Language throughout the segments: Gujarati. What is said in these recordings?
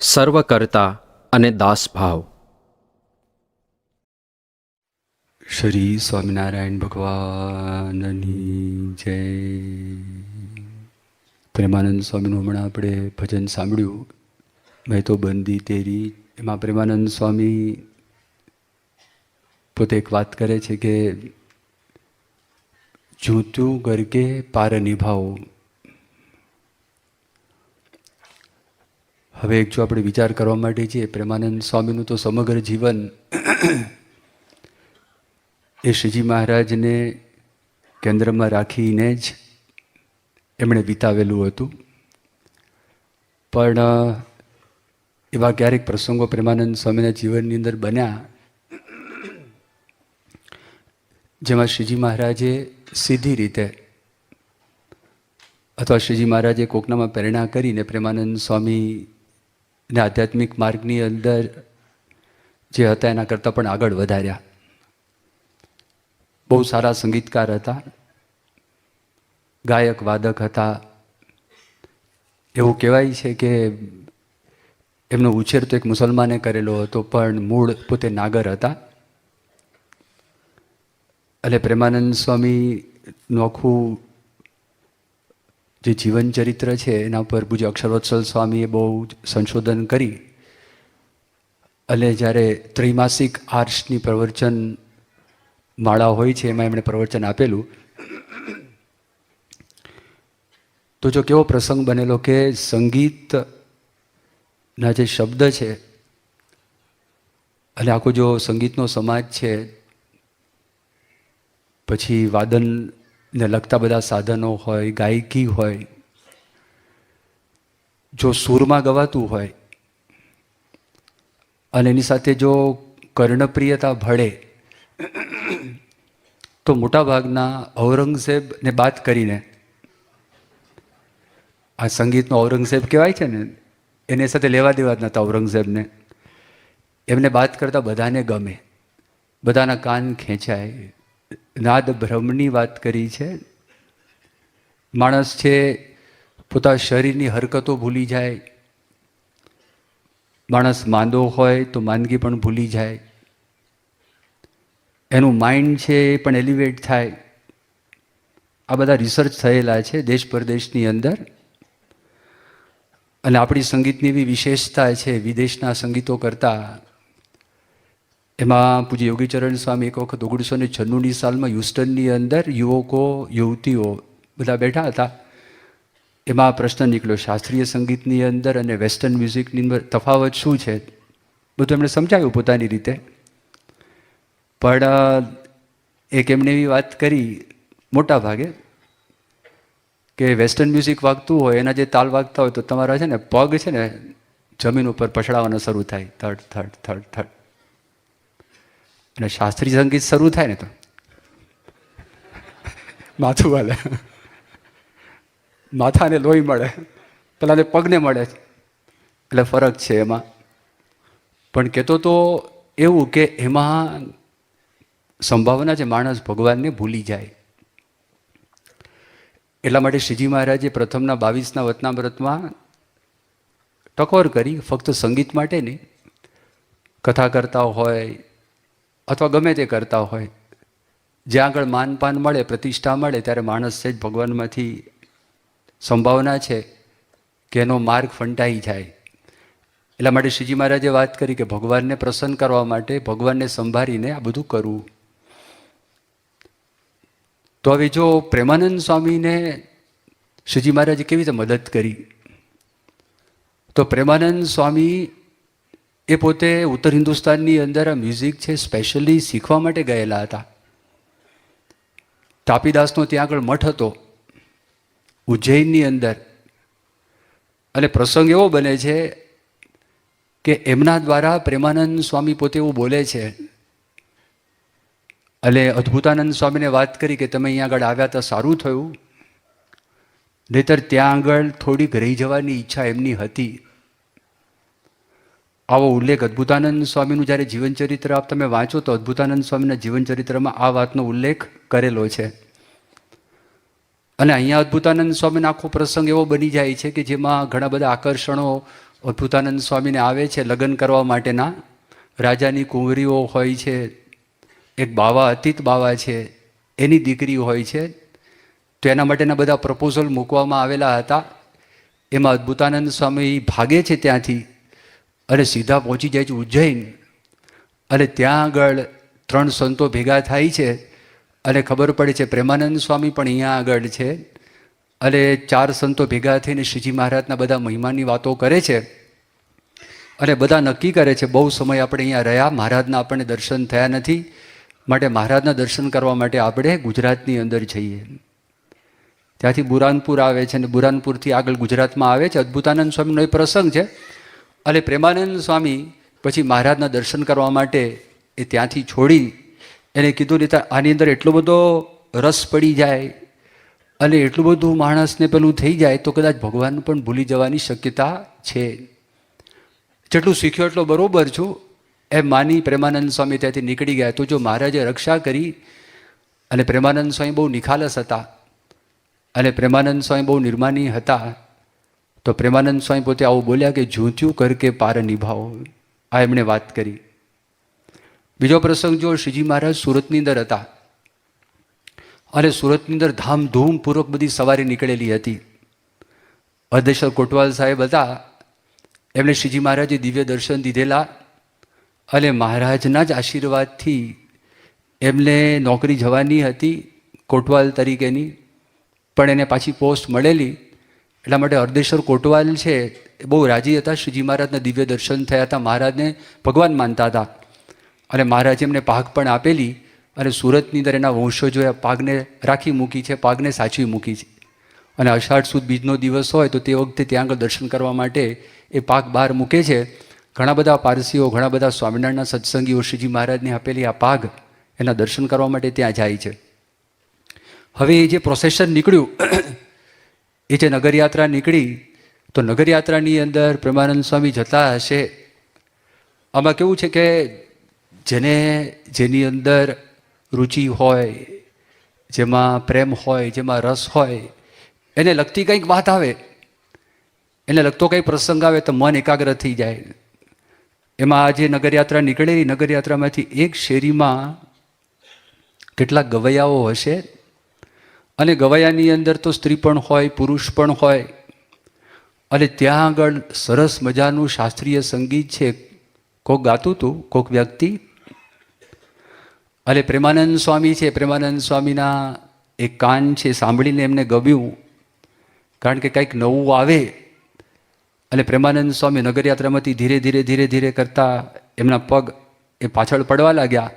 સર્વકર્તા અને દાસભાવ. શ્રી સ્વામિનારાયણ ભગવાનની જય. પ્રેમાનંદ સ્વામીનું હમણાં આપણે ભજન સાંભળ્યું, મેં તો બંદી તેરી. એમાં પ્રેમાનંદ સ્વામી પોતે એક વાત કરે છે કે જૂતું ગરકે પાર નિભાવો. હવે એક જો આપણે વિચાર કરવા માટે છીએ, પ્રેમાનંદ સ્વામીનું તો સમગ્ર જીવન એ શ્રીજી મહારાજને કેન્દ્રમાં રાખીને જ એમણે વિતાવેલું હતું. પણ એવા ક્યારેક પ્રસંગો પ્રેમાનંદ સ્વામીના જીવનની અંદર બન્યા જેમાં શ્રીજી મહારાજે સીધી રીતે અથવા શ્રીજી મહારાજે કોકનામાં પ્રેરણા કરીને પ્રેમાનંદ સ્વામીને આધ્યાત્મિક માર્ગની અંદર જે હતા એના કરતાં પણ આગળ વધાર્યા. બહુ સારા સંગીતકાર હતા, ગાયક વાદક હતા. એવું કહેવાય છે કે એમનો ઉછેર તો એક મુસલમાને કરેલો હતો, પણ મૂળ પોતે નાગર હતા. એટલે પ્રેમાનંદ સ્વામીનું આખું જે જીવન ચરિત્ર છે એના પર પૂજ્ય અક્ષરવત્સલ સ્વામીએ બહુ સંશોધન કરી. એટલે જ્યારે ત્રિમાસિક આર્ષની પ્રવચન માળા હોય છે એમાં એમણે પ્રવચન આપેલું. તો જો કેવો પ્રસંગ બનેલો કે સંગીતના જે શબ્દ છે અને આખો જો સંગીતનો સમાજ છે, પછી વાદનને લગતા બધા સાધનો હોય, ગાયકી હોય, જો સૂરમાં ગવાતું હોય અને એની સાથે જો કર્ણપ્રિયતા ભળે તો મોટાભાગના ઔરંગઝેબને બાદ કરીને, આ સંગીતનો ઔરંગઝેબ કહેવાય છે ને, એની સાથે લેવા દેવા જ નહોતા ઔરંગઝેબને. એમને બાદ કરતાં બધાને ગમે, બધાના કાન ખેંચાય. નાદ બ્રહ્મની વાત કરી છે. માણસ છે પોતાના શરીરની હરકતો ભૂલી જાય. માણસ માંદો હોય તો માંદગી પણ ભૂલી જાય. એનું માઇન્ડ છે એ પણ એલિવેટ થાય. આ બધા રિસર્ચ થયેલા છે દેશ પરદેશની અંદર. અને આપણી સંગીતની એવી વિશેષતા છે વિદેશના સંગીતો કરતાં. એમાં પૂજ્ય યોગીચરણ સ્વામી એક વખત 1996ની સાલમાં હ્યુસ્ટનની અંદર યુવકો યુવતીઓ બધા બેઠા હતા. એમાં પ્રશ્ન નીકળ્યો શાસ્ત્રીય સંગીતની અંદર અને વેસ્ટર્ન મ્યુઝિકની અંદર તફાવત શું છે. બધું એમણે સમજાવ્યું પોતાની રીતે. પણ એક એમણે એવી વાત કરી મોટા ભાગે કે વેસ્ટર્ન મ્યુઝિક વાગતું હોય, એના જે તાલ વાગતા હોય તો તમારા છે ને પગ છે ને જમીન ઉપર પછડાવાના શરૂ થાય, થર્ડ થર્ડ થર્ડ થર્ડ. અને શાસ્ત્રીય સંગીત શરૂ થાય ને તો માથું હાલે, માથાને લોહી મળે, પેલાને પગને મળે. એટલે ફરક છે એમાં. પણ કહેતો તો એવું કે એમાં સંભાવના છે માણસ ભગવાનને ભૂલી જાય. એટલા માટે શ્રીજી મહારાજે પ્રથમના 22ના વતનામૃતમાં ટકોર કરી, ફક્ત સંગીત માટે નહીં, કથા કરતા હોય અથવા ગમે તે કરતા હોય, જ્યાં આગળ માનપાન મળે, પ્રતિષ્ઠા મળે, ત્યારે માણસ છે જ ભગવાનમાંથી સંભાવના છે કે એનો માર્ગ ફંટાઈ જાય. એટલા માટે શ્રીજી મહારાજે વાત કરી કે ભગવાનને પ્રસન્ન કરવા માટે ભગવાનને સંભાળીને આ બધું કરવું. તો હવે જો પ્રેમાનંદ સ્વામીને શ્રીજી મહારાજે કેવી રીતે મદદ કરી, તો પ્રેમાનંદ સ્વામી એ પોતે ઉત્તર હિન્દુસ્તાનની અંદર આ મ્યુઝિક છે સ્પેશિયલી શીખવા માટે ગયેલા હતા. તાપીદાસનો ત્યાં આગળ મઠ હતો ઉજ્જૈનની અંદર. અને પ્રસંગ એવો બને છે કે એમના દ્વારા પ્રેમાનંદ સ્વામી પોતે એવું બોલે છે. એટલે અદ્ભુતાનંદ સ્વામીને વાત કરી કે તમે અહીંયા આગળ આવ્યા તો સારું થયું, નહીતર ત્યાં આગળ થોડીક રહી જવાની ઈચ્છા એમની હતી. આવો ઉલ્લેખ અદ્ભુતાનંદ સ્વામીનું જ્યારે જીવનચરિત્ર આપ તમે વાંચો તો અદ્ભુતાનંદ સ્વામીના જીવનચરિત્રમાં આ વાતનો ઉલ્લેખ કરેલો છે. અને અહીંયા અદ્ભુતાનંદ સ્વામીનો આખો પ્રસંગ એવો બની જાય છે કે જેમાં ઘણા બધા આકર્ષણો અદ્ભુતાનંદ સ્વામીને આવે છે લગ્ન કરવા માટેના. રાજાની કુંવરીઓ હોય છે, એક બાવા અતીત બાવા છે, એની દીકરી હોય છે. તો એના માટેના બધા પ્રપોઝલ મૂકવામાં આવેલા હતા. એમાં અદ્ભુતાનંદ સ્વામી ભાગે છે ત્યાંથી અને સીધા પહોંચી જાય છે ઉજ્જૈન. અને ત્યાં આગળ 3 સંતો ભેગા થાય છે અને ખબર પડે છે પ્રેમાનંદ સ્વામી પણ અહીંયા આગળ છે. અને 4 સંતો ભેગા થઈને શ્રીજી મહારાજના બધા મહિમાની વાતો કરે છે અને બધા નક્કી કરે છે બહુ સમય આપણે અહીંયા રહ્યા, મહારાજના આપણને દર્શન થયા નથી, માટે મહારાજના દર્શન કરવા માટે આપણે ગુજરાતની અંદર જઈએ. ત્યાંથી બુરાનપુર આવે છે અને બુરાનપુરથી આગળ ગુજરાતમાં આવે છે. અદ્ભુતાનંદ સ્વામીનો એ પ્રસંગ છે. અને પ્રેમાનંદ સ્વામી પછી મહારાજના દર્શન કરવા માટે એ ત્યાંથી છોડી એને કીધું નહીં આની અંદર એટલો બધો રસ પડી જાય અને એટલું બધું માણસને પેલું થઈ જાય તો કદાચ ભગવાન પણ ભૂલી જવાની શક્યતા છે. જેટલું શીખ્યો એટલો બરોબર છું એમ માની પ્રેમાનંદ સ્વામી ત્યાંથી નીકળી ગયા. તો જો મહારાજે રક્ષા કરી. અને પ્રેમાનંદ સ્વામી બહુ નિખાલસ હતા અને પ્રેમાનંદ સ્વામી બહુ નિર્માની હતા. તો પ્રેમાનંદ સ્વામી પોતે આવું બોલ્યા કે જૂત્યું કરકે પાર નિભાવો. આ એમણે વાત કરી. બીજો પ્રસંગ જો શ્રીજી મહારાજ સુરતની અંદર હતા અને સુરતની અંદર ધામધૂમપૂર્વક બધી સવારી નીકળેલી હતી. અધેશ્વર કોટવાલ સાહેબ હતા, એમણે શ્રીજી મહારાજે દિવ્ય દર્શન દીધેલા અને મહારાજના જ આશીર્વાદથી એમને નોકરી જવાની હતી કોટવાલ તરીકેની, પણ એને પાછી પોસ્ટ મળેલી. એટલા માટે અર્ધેશ્વર કોટવાલ છે એ બહુ રાજી હતા. શ્રીજી મહારાજના દિવ્ય દર્શન થયા હતા, મહારાજને ભગવાન માનતા હતા અને મહારાજે એમને પાઘ પણ આપેલી. અને સુરતની અંદર એના વંશજોએ પાઘને રાખી મૂકી છે, પાઘને સાચવી મૂકી છે. અને અષાઢ સુદ બીજનો દિવસ હોય તો તે વખતે ત્યાં આગળ દર્શન કરવા માટે એ પાઘ બહાર મૂકે છે. ઘણા બધા પારસીઓ, ઘણા બધા સ્વામિનારાયણના સત્સંગીઓ શ્રીજી મહારાજને આપેલી આ પાઘ એના દર્શન કરવા માટે ત્યાં જાય છે. હવે એ જે પ્રોસેશન નીકળ્યું, એ જે નગરયાત્રા નીકળી, તો નગરયાત્રાની અંદર પ્રેમાનંદ સ્વામી જતા હશે. આમાં કેવું છે કે જેની અંદર રુચિ હોય, જેમાં પ્રેમ હોય, જેમાં રસ હોય, એને લગતી કંઈક વાત આવે, એને લગતો કંઈ પ્રસંગ આવે તો મન એકાગ્ર થઈ જાય. એમાં આ જે નગરયાત્રા નીકળેલી, નગરયાત્રામાંથી એક શેરીમાં કેટલાક ગવૈયાઓ હશે અને ગવૈયાની અંદર તો સ્ત્રી પણ હોય, પુરુષ પણ હોય. અને ત્યાં આગળ સરસ મજાનું શાસ્ત્રીય સંગીત છે, કોક ગાતું હતું, કોક વ્યક્તિ. અને પ્રેમાનંદ સ્વામી છે, પ્રેમાનંદ સ્વામીના એક કાન છે, સાંભળીને એમને ગમ્યું, કારણ કે કંઈક નવું આવે. અને પ્રેમાનંદ સ્વામી નગરયાત્રામાંથી ધીરે ધીરે ધીરે ધીરે કરતા એમના પગ એ પાછળ પડવા લાગ્યા.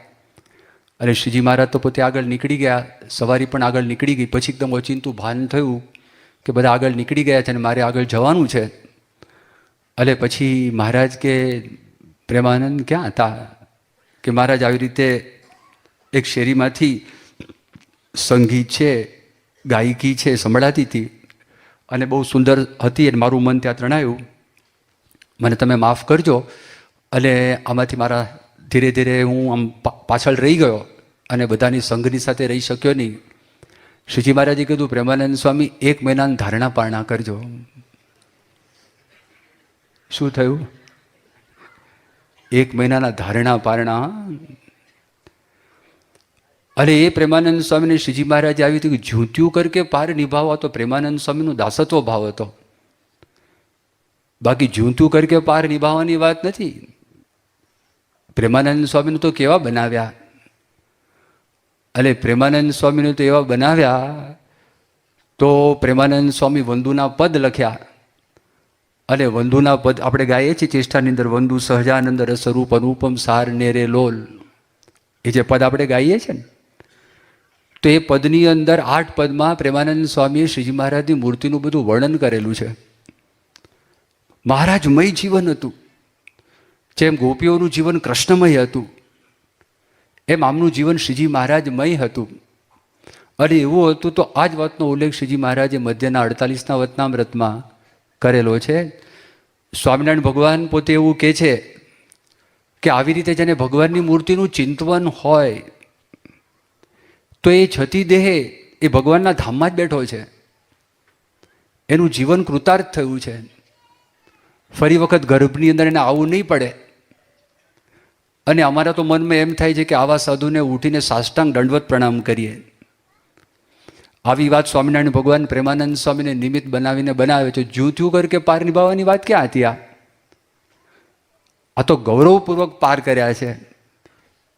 અને શ્રીજી મહારાજ તો પોતે આગળ નીકળી ગયા, સવારી પણ આગળ નીકળી ગઈ. પછી એકદમ ઓચિંતું ભાન થયું કે બધા આગળ નીકળી ગયા છે અને મારે આગળ જવાનું છે. અને પછી મહારાજ કે પ્રેમાનંદ ક્યાં હતા? કે મહારાજ આવી રીતે એક શેરીમાંથી સંગીત છે, ગાયકી છે સંભળાતી હતી અને બહુ સુંદર હતી અને મારું મન ત્યાં તણાયું. મને તમે માફ કરજો. અને આમાંથી મારા ધીરે ધીરે હું આમ પાછળ રહી ગયો અને બધાની સંઘની સાથે રહી શક્યો નહીં. શ્રીજી મહારાજે કીધું પ્રેમાનંદ સ્વામી 1 મહિનાની ધારણા પારણા કરજો. શું થયું? 1 મહિનાના ધારણા પારણા. અને એ પ્રેમાનંદ સ્વામીને શ્રીજી મહારાજે આવી હતું કે જૂત્યું કર કે પાર નિભાવવા. તો પ્રેમાનંદ સ્વામીનો દાસત્વ ભાવ હતો, બાકી જૂત્યું કર કે પાર નિભાવવાની વાત નથી. પ્રેમાનંદ સ્વામીને તો કેવા બનાવ્યા, અને પ્રેમાનંદ સ્વામીને તો એવા બનાવ્યા તો પ્રેમાનંદ સ્વામી વંદુના પદ લખ્યા. અને વંદુના પદ આપણે ગાઈએ છીએ ચેષ્ટાની અંદર, વંદુ સહજાનંદ રસરૂપ અનુપમ સાર નેરે લોલ. એ જે પદ આપણે ગાઈએ છીએ ને, તો એ પદની અંદર 8 પદમાં પ્રેમાનંદ સ્વામીએ શ્રીજી મહારાજની મૂર્તિનું બધું વર્ણન કરેલું છે. મહારાજમય જીવન હતું. જેમ ગોપીઓનું જીવન કૃષ્ણમય હતું, એમ આમનું જીવન શ્રીજી મહારાજમય હતું. અને એવું હતું તો આ જ વાતનો ઉલ્લેખ શ્રીજી મહારાજે મધ્યના 48ના વતનામૃતમાં કરેલો છે. સ્વામિનારાયણ ભગવાન પોતે એવું કહે છે કે આવી રીતે જેને ભગવાનની મૂર્તિનું ચિંતવન હોય તો એ છતી દેહે એ ભગવાનના ધામમાં જ બેઠો છે, એનું જીવન કૃતાર્થ થયું છે. ફરી વખત ગર્ભની અંદર એને આવવું નહીં પડે. અને અમારા તો મનમાં એમ થાય છે કે આવા સાધુને ઉઠીને સાષ્ટાંગ દંડવત પ્રણામ કરીએ. આવી વાત સ્વામિનારાયણ ભગવાન પ્રેમાનંદ સ્વામીને નિમિત્ત બનાવે છે. જ્યું થયું કર કે પાર નિભાવવાની વાત ક્યાં હતી? આ તો ગૌરવપૂર્વક પાર કર્યા છે,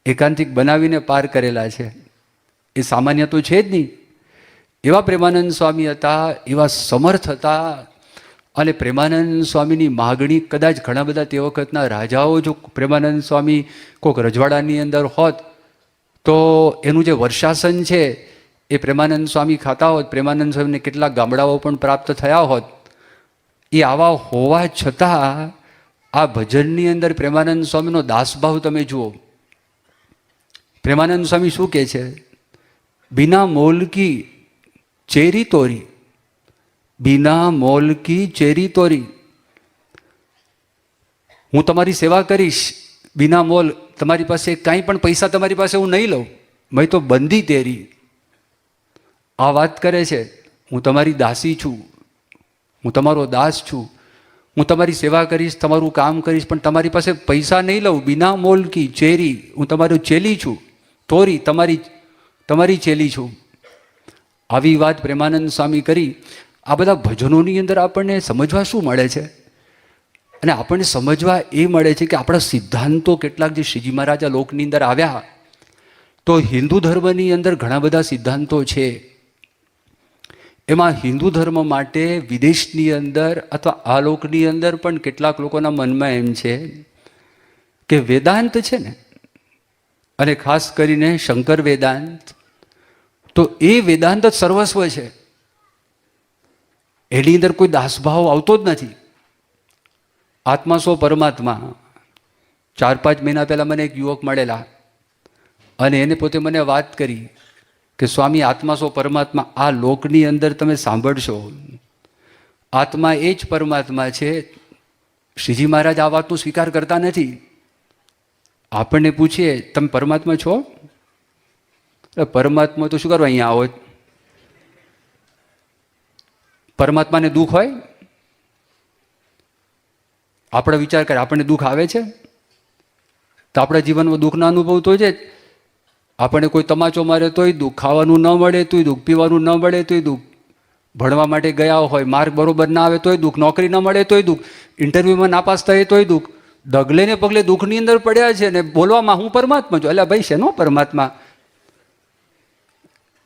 એકાંતિક બનાવીને પાર કરેલા છે. એ સામાન્ય તો છે જ નહીં. એવા પ્રેમાનંદ સ્વામી હતા, એવા સમર્થ હતા. અને પ્રેમાનંદ સ્વામીની માગણી કદાચ ઘણા બધા તે વખતના રાજાઓ જો પ્રેમાનંદ સ્વામી કોઈક રજવાડાની અંદર હોત તો એનું જે વર્ષાસન છે એ પ્રેમાનંદ સ્વામી ખાતા હોત. પ્રેમાનંદ સ્વામીને કેટલાક ગામડાઓ પણ પ્રાપ્ત થયા હોત. એ આવા હોવા છતાં આ ભજનની અંદર પ્રેમાનંદ સ્વામીનો દાસભાવ તમે જુઓ. પ્રેમાનંદ સ્વામી શું કહે છે? બિના મોલ કી ચેરી તોરી, બિના મોલ કી ચેરી તોરી. હું તમારી સેવા કરીશ બિના મોલ, તમારી પાસે કાંઈ પણ પૈસા તમારી પાસે હું નહીં લઉં. મેં તો બંધી તેરી. આ વાત કરે છે, હું તમારી દાસી છું, હું તમારો દાસ છું, હું તમારી સેવા કરીશ, તમારું કામ કરીશ, પણ તમારી પાસે પૈસા નહીં લઉં. બિના મોલ કી ચેરી, હું તમારો ચેલી છું. તોરી, તમારી ચેલી છું. આવી વાત પ્રેમાનંદ સ્વામી કરી. આ બધા ભજનોની અંદર આપણને સમજવા શું મળે છે? અને આપણને સમજવા એ મળે છે કે આપણા સિદ્ધાંતો કેટલાક જે શ્રીજી મહારાજ આ લોકની અંદર આવ્યા, તો હિન્દુ ધર્મની અંદર ઘણા બધા સિદ્ધાંતો છે. એમાં હિન્દુ ધર્મ માટે વિદેશની અંદર અથવા આ લોકની અંદર પણ કેટલાક લોકોના મનમાં એમ છે કે વેદાંત છે ને, અને ખાસ કરીને શંકર વેદાંત, તો એ વેદાંત જ સર્વસ્વ છે. એની અંદર કોઈ દાસભાવ આવતો જ નથી. આત્મા સો પરમાત્મા. 4-5 મહિના પહેલાં મને એક યુવક મળેલા અને એને પોતે મને વાત કરી કે સ્વામી, આત્મા સો પરમાત્મા આ લોકની અંદર તમે સાંભળશો, આત્મા એ જ પરમાત્મા છે. શ્રીજી મહારાજ આ વાતનો સ્વીકાર કરતા નથી. આપણને પૂછીએ તમે પરમાત્મા છો? પરમાત્મા તો શું કરવા અહીંયા આવો? પરમાત્માને દુઃખ હોય? આપણે વિચાર કરીએ આપણને દુઃખ આવે છે તો આપણા જીવનમાં દુઃખના અનુભવ તો છે જ. આપણને કોઈ તમાચો મારે તોય દુઃખ, ખાવાનું ન મળે તોય દુઃખ, પીવાનું ન મળે તોય દુઃખ, ભણવા માટે ગયા હોય માર્ક બરોબર ના આવે તોય દુઃખ, નોકરી ન મળે તોય દુઃખ, ઇન્ટરવ્યૂમાં નાપાસ થાય તોય દુઃખ. ડગલે ને પગલે દુઃખની અંદર પડ્યા છે ને બોલવામાં હું પરમાત્મા છું. એટલે ભાઈ શેનો પરમાત્મા?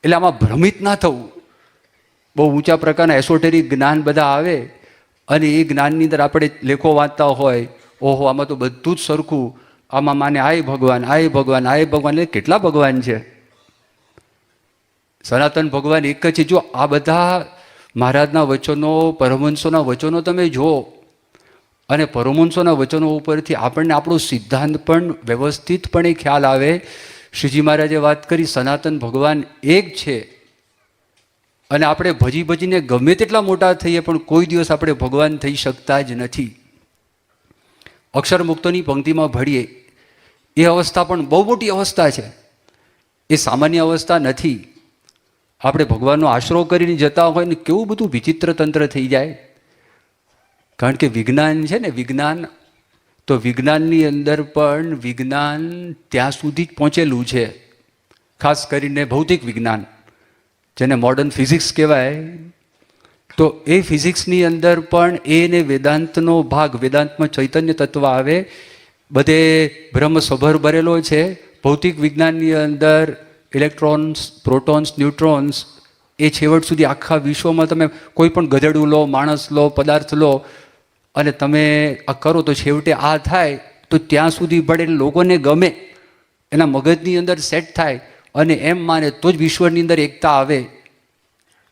એટલે આમાં ભ્રમિત ના થવું. બહુ ઊંચા પ્રકારના એસોટેરિક જ્ઞાન બધા આવે અને એ જ્ઞાનની અંદર આપણે લેખો વાંચતા હોય, ઓહો આમાં તો બધું જ સરખું, આમાં માને આય ભગવાન, આય ભગવાન, આય ભગવાન. એટલે કેટલા ભગવાન છે? સનાતન ભગવાન એક જ છે. જો આ બધા મહારાજના વચનો, પરમહંસોના વચનો તમે જુઓ અને પરમહંસોના વચનો ઉપરથી આપણને આપણો સિદ્ધાંત પણ વ્યવસ્થિતપણે ખ્યાલ આવે. શ્રીજી મહારાજે વાત કરી સનાતન ભગવાન એક છે અને આપણે ભજી ભજીને ગમે તેટલા મોટા થઈએ પણ કોઈ દિવસ આપણે ભગવાન થઈ શકતા જ નથી. અક્ષર મુક્તોની પંક્તિમાં ભળીએ એ અવસ્થા પણ બહુ મોટી અવસ્થા છે. એ સામાન્ય અવસ્થા નથી. આપણે ભગવાનનો આશરો કરીને જતા હોય ને કેવું બધું વિચિત્ર તંત્ર થઈ જાય. કારણ કે વિજ્ઞાન છે ને, વિજ્ઞાન, તો વિજ્ઞાનની અંદર પણ વિજ્ઞાન ત્યાં સુધી જ પહોંચેલું છે. ખાસ કરીને ભૌતિક વિજ્ઞાન, જેને મોડર્ન ફિઝિક્સ કહેવાય, તો એ ફિઝિક્સની અંદર પણ એને વેદાંતનો ભાગ, વેદાંતમાં ચૈતન્ય તત્વ આવે, બધે બ્રહ્મ સભર ભરેલો છે. ભૌતિક વિજ્ઞાનની અંદર ઇલેક્ટ્રોન્સ, પ્રોટોન્સ, ન્યુટ્રોન્સ, એ છેવટ સુધી આખા વિશ્વમાં તમે કોઈ પણ ગધેડું લો, માણસ લો, પદાર્થ લો અને તમે આ કરો તો છેવટે આ થાય. તો ત્યાં સુધી ભળે લોકોને ગમે, એના મગજની અંદર સેટ થાય અને એમ માને તો જ વિશ્વની અંદર એકતા આવે.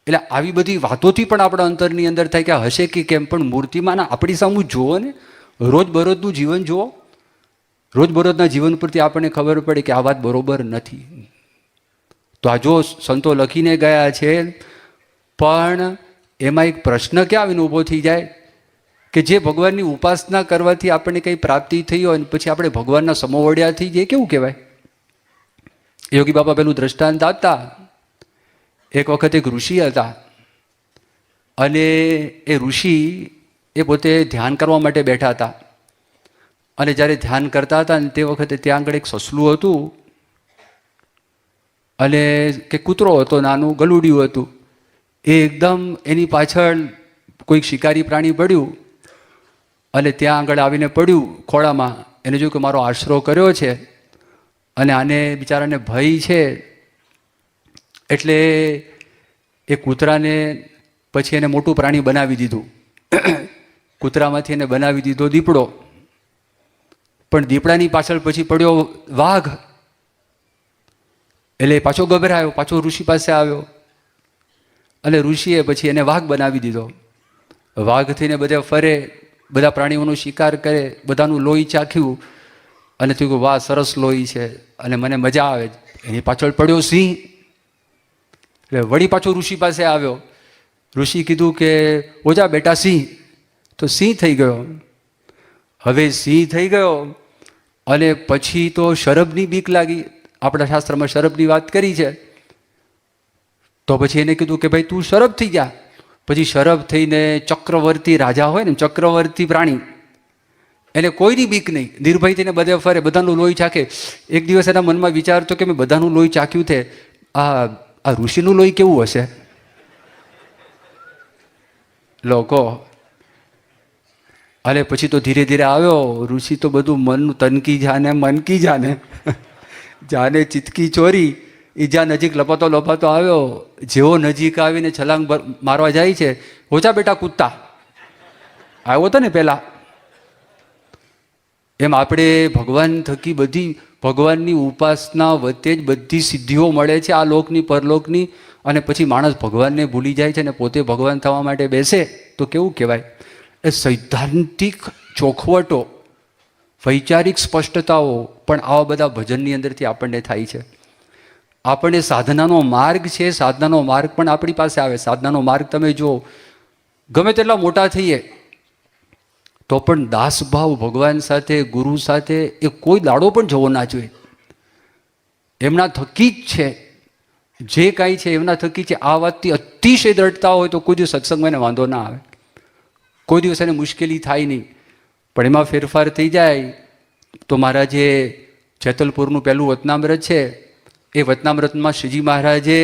એટલે આવી બધી વાતોથી પણ આપણા અંતરની અંદર થાય કે હશે કે કેમ, પણ મૂર્તિમાં આપણી સામે જુઓ ને, રોજબરોજનું જીવન જુઓ, રોજબરોજના જીવન પરથી આપણને ખબર પડે કે આ વાત બરોબર નથી. તો આ જો સંતો લખીને ગયા છે, પણ એમાં એક પ્રશ્ન ક્યાં આવીને ઊભો થઈ જાય કે જે ભગવાનની ઉપાસના કરવાથી આપણને કંઈ પ્રાપ્તિ થઈ હોય અને પછી આપણે ભગવાનના સમોવડિયા થઈ જઈએ, કેવું કહેવાય? યોગી બાબા પેલું દ્રષ્ટાંત આપતા. એક વખત એક ઋષિ હતા અને એ ઋષિ એ પોતે ધ્યાન કરવા માટે બેઠા હતા. અને જ્યારે ધ્યાન કરતા હતા ને તે વખતે ત્યાં આગળ એક સસલું હતું અને કે કૂતરો હતો, નાનું ગલુડિયું હતું. એ એકદમ એની પાછળ કોઈક શિકારી પ્રાણી પડ્યું અને ત્યાં આગળ આવીને પડ્યું ખોળામાં. એને જોયું કે મારો આશરો કર્યો છે અને આને બિચારાને ભય છે, એટલે એ કૂતરાને પછી એને મોટું પ્રાણી બનાવી દીધું. કૂતરામાંથી એને બનાવી દીધો દીપડો. પણ દીપડાની પાછળ પછી પડ્યો વાઘ. એટલે પાછો ગભરાયો, પાછો ઋષિ પાસે આવ્યો અને ઋષિએ પછી એને વાઘ બનાવી દીધો. વાઘ થઈને બધે ફરે, બધા પ્રાણીઓનો શિકાર કરે, બધાનું લોહી ચાખ્યું અને થયું વાહ સરસ લોહી છે અને મને મજા આવે. એની પાછળ પડ્યો સિંહ. એટલે વળી પાછો ઋષિ પાસે આવ્યો. ઋષિ કીધું કે ઓજા બેટા સિંહ. તો સિંહ થઈ ગયો. હવે સિંહ થઈ ગયો અને પછી તો શરભની બીક લાગી. આપણા શાસ્ત્રમાં શરભની વાત કરી છે. તો પછી એને કીધું કે ભાઈ તું શરભ થઈ જા. પછી શરભ થઈને ચક્રવર્તી રાજા હોય ને, ચક્રવર્તી પ્રાણી, એને કોઈની બીક નહીં, નિર્ભય થઈને બધે ફરે, બધાનું લોહી ચાખે. એક દિવસ એના મનમાં વિચાર હતો કે મેં બધાનું લોહી ચાખ્યું છે, આ ઋષિનું લોહી કેવું હશે. લોકો અને પછી તો ધીરે ધીરે આવ્યો ઋષિ. તો બધું મનનું તનકી જાને મનકી જાને જાને ચિતકી ચોરી. એ જ્યાં નજીક લપાતો લપાતો આવ્યો, જેવો નજીક આવીને છલાંગ મારવા જાય છે, ઓછા બેટા કૂદતા આવ્યો હતો ને પહેલા. એમ આપણે ભગવાન થકી બધી ભગવાનની ઉપાસના વચ્ચે જ બધી સિદ્ધિઓ મળે છે, આ લોકની પરલોકની. અને પછી માણસ ભગવાનને ભૂલી જાય છે અને પોતે ભગવાન થવા માટે બેસે તો કેવું કહેવાય. એ સૈદ્ધાંતિક ચોખવટો, વૈચારિક સ્પષ્ટતાઓ પણ આવા બધા ભજનની અંદરથી આપણને થાય છે. આપણને સાધનાનો માર્ગ છે, સાધનાનો માર્ગ પણ આપણી પાસે આવે. સાધનાનો માર્ગ તમે જો ગમે તેટલા મોટા થઈએ તો પણ દાસભાવ ભગવાન સાથે, ગુરુ સાથે એ કોઈ દાડો પણ જવો ના જોઈએ. એમના થકી જ છે, જે કાંઈ છે એમના થકી છે. આ વાતથી અતિશય દૃઢતા હોય તો કોઈ દિવસ સત્સંગમાં એને વાંધો ના આવે, કોઈ દિવસ એને મુશ્કેલી થાય નહીં. પણ એમાં ફેરફાર થઈ જાય તો મારા જે જેતલપુરનું પહેલું વચનામૃત છે, એ વચનામૃતમાં શ્રીજી મહારાજે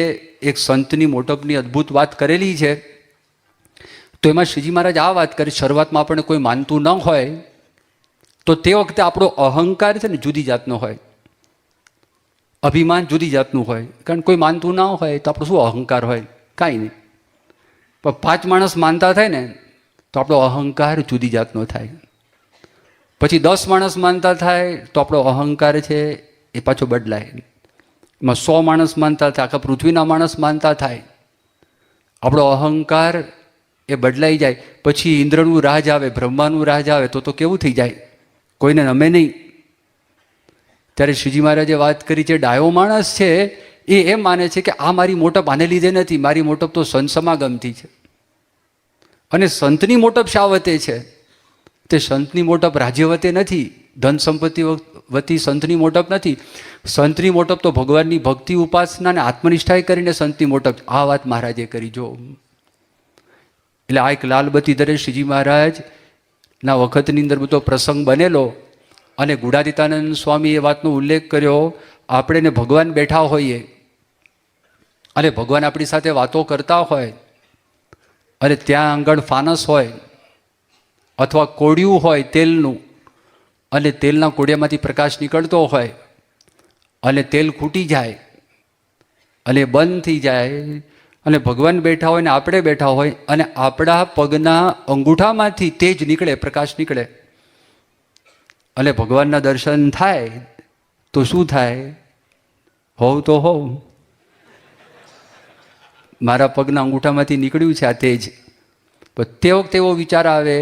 એક સંતની મોટપની અદ્ભુત વાત કરેલી છે. તો એમાં શ્રીજી મહારાજ આ વાત કરી, શરૂઆતમાં આપણને કોઈ માનતું ન હોય તો તે વખતે આપણો અહંકાર છે ને જુદી જાતનો હોય, અભિમાન જુદી જાતનું હોય. કારણ કોઈ માનતું ના હોય તો આપણો શું અહંકાર હોય, કાંઈ નહીં. પણ 5 માણસ માનતા થાય ને તો આપણો અહંકાર જુદી જાતનો થાય. પછી 10 માણસ માનતા થાય તો આપણો અહંકાર છે એ પાછો બદલાય. એમાં 100 માણસ માનતા થાય, આખા પૃથ્વીના માણસ માનતા થાય, આપણો અહંકાર એ બદલાઈ જાય. પછી ઇન્દ્રનું રાજ આવે, બ્રહ્માનું રાજ આવે તો કેવું થઈ જાય, કોઈને નમે નહીં. ત્યારે શ્રીજી મહારાજે વાત કરી છે, ડાયો માણસ છે એ એમ માને છે કે આ મારી મોટપ આને લીધે નથી, મારી મોટપ તો સંત સમાગમથી છે. અને સંતની મોટપ શા વતે છે? તે સંતની મોટપ રાજ્ય વતે નથી, ધન સંપત્તિ વતી સંતની મોટપ નથી. સંતની મોટપ તો ભગવાનની ભક્તિ, ઉપાસના અને આત્મનિષ્ઠાએ કરીને સંતની મોટપ. આ વાત મહારાજે કરી જો. એટલે આ એક લાલબત્તી દરે શ્રીજી મહારાજના વખતની અંદર બધો પ્રસંગ બનેલો અને ગુણાતીતાનંદ સ્વામી એ વાતનો ઉલ્લેખ કર્યો. આપણે ને ભગવાન બેઠા હોઈએ અને ભગવાન આપણી સાથે વાતો કરતા હોય અને ત્યાં આગળ ફાનસ હોય અથવા કોડિયું હોય તેલનું, અને તેલના કોડિયામાંથી પ્રકાશ નીકળતો હોય અને તેલ ખૂટી જાય અને બંધ થઈ જાય અને ભગવાન બેઠા હોય ને આપણે બેઠા હોય અને આપણા પગના અંગૂઠામાંથી તેજ નીકળે, પ્રકાશ નીકળે અને ભગવાનના દર્શન થાય તો શું થાય? હોવ તો હોવ, મારા પગના અંગૂઠામાંથી નીકળ્યું છે આ તેજ. પણ તે વખતે એવો વિચાર આવે